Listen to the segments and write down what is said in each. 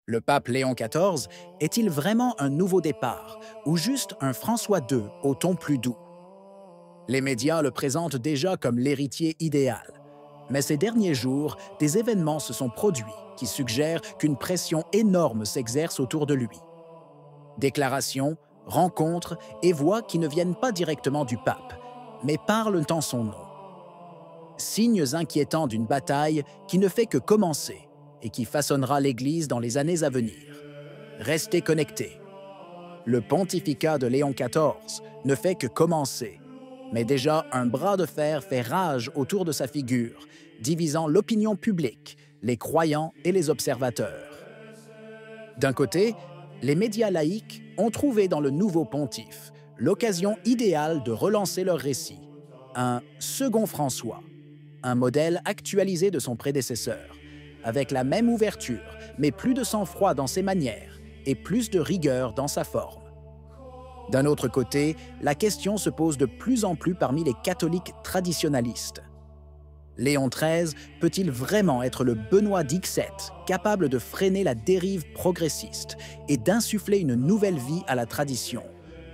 Le pape Léon XIV est-il vraiment un nouveau départ ou juste un François II au ton plus doux? Les médias le présentent déjà comme l'héritier idéal. Mais ces derniers jours, des événements se sont produits qui suggèrent qu'une pression énorme s'exerce autour de lui. Déclarations, rencontres et voix qui ne viennent pas directement du pape, mais parlent en son nom. Signes inquiétants d'une bataille qui ne fait que commencer et qui façonnera l'Église dans les années à venir. Restez connectés. Le pontificat de Léon XIV ne fait que commencer, mais déjà un bras de fer fait rage autour de sa figure, divisant l'opinion publique, les croyants et les observateurs. D'un côté, les médias laïques ont trouvé dans le nouveau pontife l'occasion idéale de relancer leur récit, un second François, un modèle actualisé de son prédécesseur, avec la même ouverture, mais plus de sang-froid dans ses manières et plus de rigueur dans sa forme. D'un autre côté, la question se pose de plus en plus parmi les catholiques traditionalistes. Léon XIII peut-il vraiment être le Benoît XVII, capable de freiner la dérive progressiste et d'insuffler une nouvelle vie à la tradition,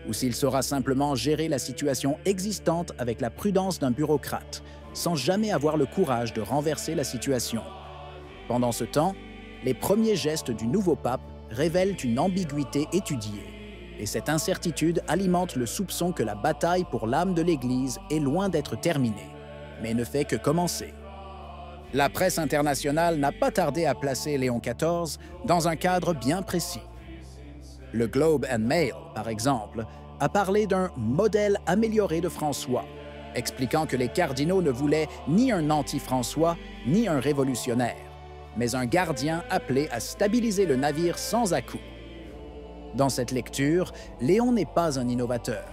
ou s'il saura simplement gérer la situation existante avec la prudence d'un bureaucrate, sans jamais avoir le courage de renverser la situation? Pendant ce temps, les premiers gestes du nouveau pape révèlent une ambiguïté étudiée, et cette incertitude alimente le soupçon que la bataille pour l'âme de l'Église est loin d'être terminée, mais ne fait que commencer. La presse internationale n'a pas tardé à placer Léon XIV dans un cadre bien précis. Le Globe and Mail, par exemple, a parlé d'un « modèle amélioré de François », expliquant que les cardinaux ne voulaient ni un anti-François, ni un révolutionnaire, mais un gardien appelé à stabiliser le navire sans à-coups. Dans cette lecture, Léon n'est pas un innovateur,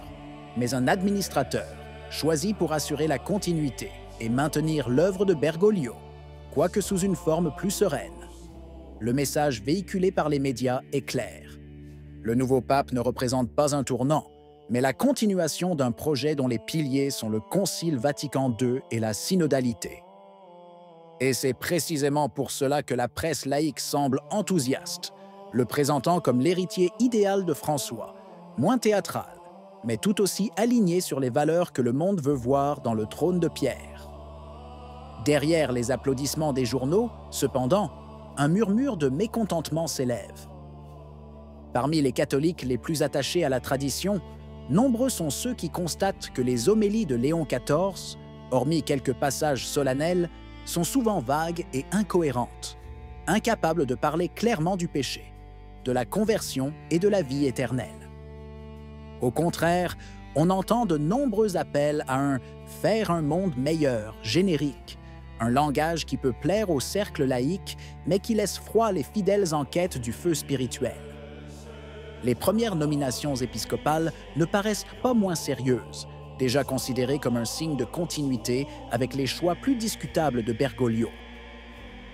mais un administrateur, choisi pour assurer la continuité et maintenir l'œuvre de Bergoglio, quoique sous une forme plus sereine. Le message véhiculé par les médias est clair. Le nouveau pape ne représente pas un tournant, mais la continuation d'un projet dont les piliers sont le Concile Vatican II et la synodalité. Et c'est précisément pour cela que la presse laïque semble enthousiaste, le présentant comme l'héritier idéal de François, moins théâtral, mais tout aussi aligné sur les valeurs que le monde veut voir dans le trône de Pierre. Derrière les applaudissements des journaux, cependant, un murmure de mécontentement s'élève. Parmi les catholiques les plus attachés à la tradition, nombreux sont ceux qui constatent que les homélies de Léon XIV, hormis quelques passages solennels, sont souvent vagues et incohérentes, incapables de parler clairement du péché, de la conversion et de la vie éternelle. Au contraire, on entend de nombreux appels à un « faire un monde meilleur » générique, un langage qui peut plaire au cercle laïque, mais qui laisse froid les fidèles en quête du feu spirituel. Les premières nominations épiscopales ne paraissent pas moins sérieuses, déjà considérées comme un signe de continuité avec les choix plus discutables de Bergoglio.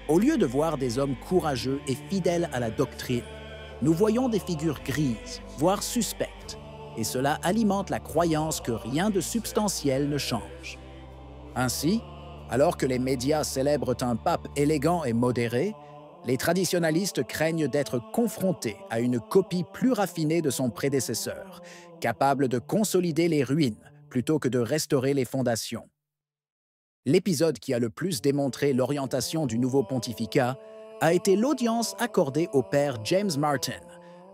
Au lieu de voir des hommes courageux et fidèles à la doctrine, nous voyons des figures grises, voire suspectes, et cela alimente la croyance que rien de substantiel ne change. Ainsi, alors que les médias célèbrent un pape élégant et modéré, les traditionalistes craignent d'être confrontés à une copie plus raffinée de son prédécesseur, capable de consolider les ruines plutôt que de restaurer les fondations. L'épisode qui a le plus démontré l'orientation du nouveau pontificat a été l'audience accordée au père James Martin,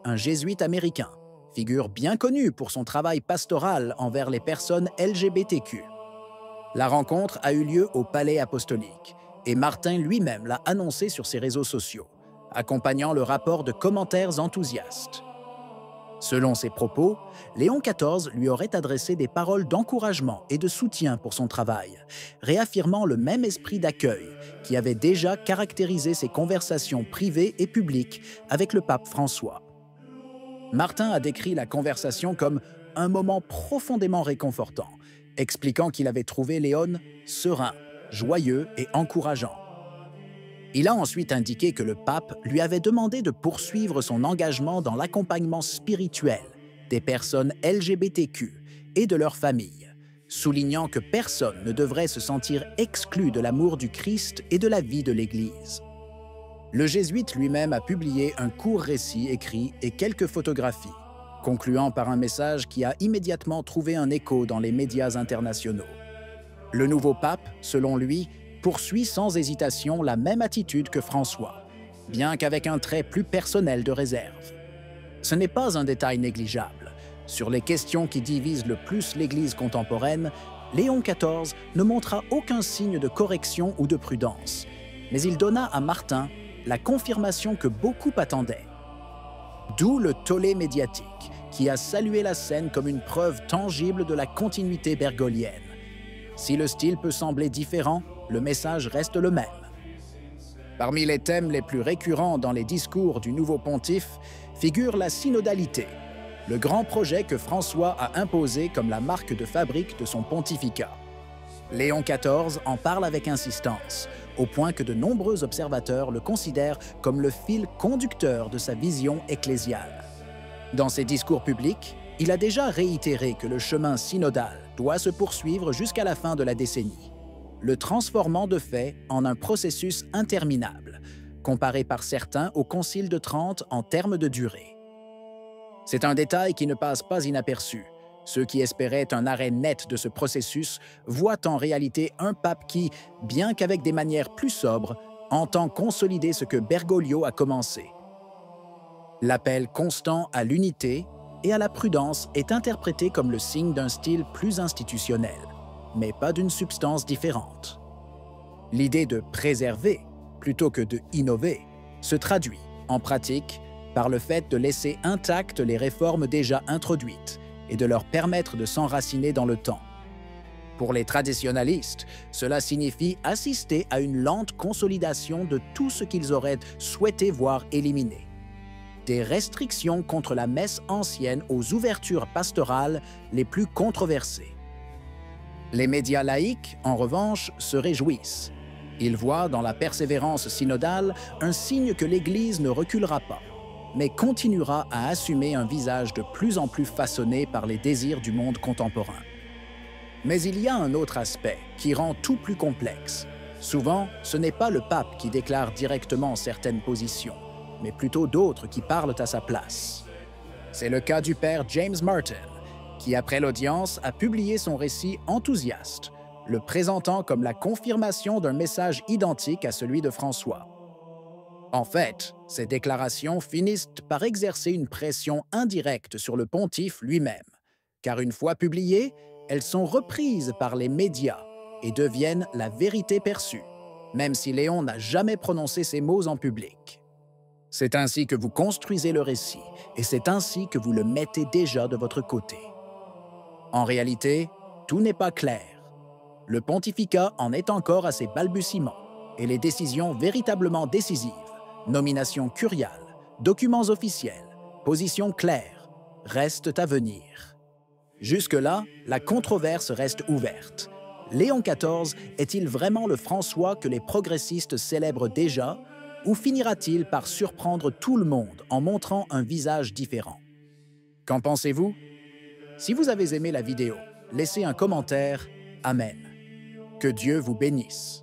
un jésuite américain, figure bien connue pour son travail pastoral envers les personnes LGBTQ. La rencontre a eu lieu au Palais apostolique, et Martin lui-même l'a annoncé sur ses réseaux sociaux, accompagnant le rapport de commentaires enthousiastes. Selon ses propos, Léon XIV lui aurait adressé des paroles d'encouragement et de soutien pour son travail, réaffirmant le même esprit d'accueil qui avait déjà caractérisé ses conversations privées et publiques avec le pape François. Martin a décrit la conversation comme un moment profondément réconfortant, expliquant qu'il avait trouvé Léon serein, joyeux et encourageant. Il a ensuite indiqué que le pape lui avait demandé de poursuivre son engagement dans l'accompagnement spirituel des personnes LGBTQ et de leurs familles, soulignant que personne ne devrait se sentir exclu de l'amour du Christ et de la vie de l'Église. Le jésuite lui-même a publié un court récit écrit et quelques photographies, concluant par un message qui a immédiatement trouvé un écho dans les médias internationaux. Le nouveau pape, selon lui, poursuit sans hésitation la même attitude que François, bien qu'avec un trait plus personnel de réserve. Ce n'est pas un détail négligeable. Sur les questions qui divisent le plus l'Église contemporaine, Léon XIV ne montra aucun signe de correction ou de prudence, mais il donna à Martin la confirmation que beaucoup attendaient. D'où le tollé médiatique, qui a salué la scène comme une preuve tangible de la continuité bergolienne. Si le style peut sembler différent, le message reste le même. Parmi les thèmes les plus récurrents dans les discours du nouveau pontife figure la synodalité, le grand projet que François a imposé comme la marque de fabrique de son pontificat. Léon XIV en parle avec insistance, au point que de nombreux observateurs le considèrent comme le fil conducteur de sa vision ecclésiale. Dans ses discours publics, il a déjà réitéré que le chemin synodal doit se poursuivre jusqu'à la fin de la décennie, le transformant de fait en un processus interminable, comparé par certains au Concile de Trente en termes de durée. C'est un détail qui ne passe pas inaperçu. Ceux qui espéraient un arrêt net de ce processus voient en réalité un pape qui, bien qu'avec des manières plus sobres, entend consolider ce que Bergoglio a commencé. L'appel constant à l'unité et à la prudence est interprété comme le signe d'un style plus institutionnel, mais pas d'une substance différente. L'idée de préserver, plutôt que de innover, se traduit, en pratique, par le fait de laisser intactes les réformes déjà introduites et de leur permettre de s'enraciner dans le temps. Pour les traditionalistes, cela signifie assister à une lente consolidation de tout ce qu'ils auraient souhaité voir éliminé. Des restrictions contre la messe ancienne aux ouvertures pastorales les plus controversées. Les médias laïques, en revanche, se réjouissent. Ils voient dans la persévérance synodale un signe que l'Église ne reculera pas, mais continuera à assumer un visage de plus en plus façonné par les désirs du monde contemporain. Mais il y a un autre aspect qui rend tout plus complexe. Souvent, ce n'est pas le pape qui déclare directement certaines positions, mais plutôt d'autres qui parlent à sa place. C'est le cas du père James Martin, qui, après l'audience, a publié son récit enthousiaste, le présentant comme la confirmation d'un message identique à celui de François. En fait, ces déclarations finissent par exercer une pression indirecte sur le pontife lui-même, car une fois publiées, elles sont reprises par les médias et deviennent la vérité perçue, même si Léon n'a jamais prononcé ces mots en public. C'est ainsi que vous construisez le récit, et c'est ainsi que vous le mettez déjà de votre côté. En réalité, tout n'est pas clair. Le pontificat en est encore à ses balbutiements, et les décisions véritablement décisives, nominations curiales, documents officiels, positions claires, restent à venir. Jusque-là, la controverse reste ouverte. Léon XIV est-il vraiment le François que les progressistes célèbrent déjà, ou finira-t-il par surprendre tout le monde en montrant un visage différent? Qu'en pensez-vous? Si vous avez aimé la vidéo, laissez un commentaire. Amen. Que Dieu vous bénisse.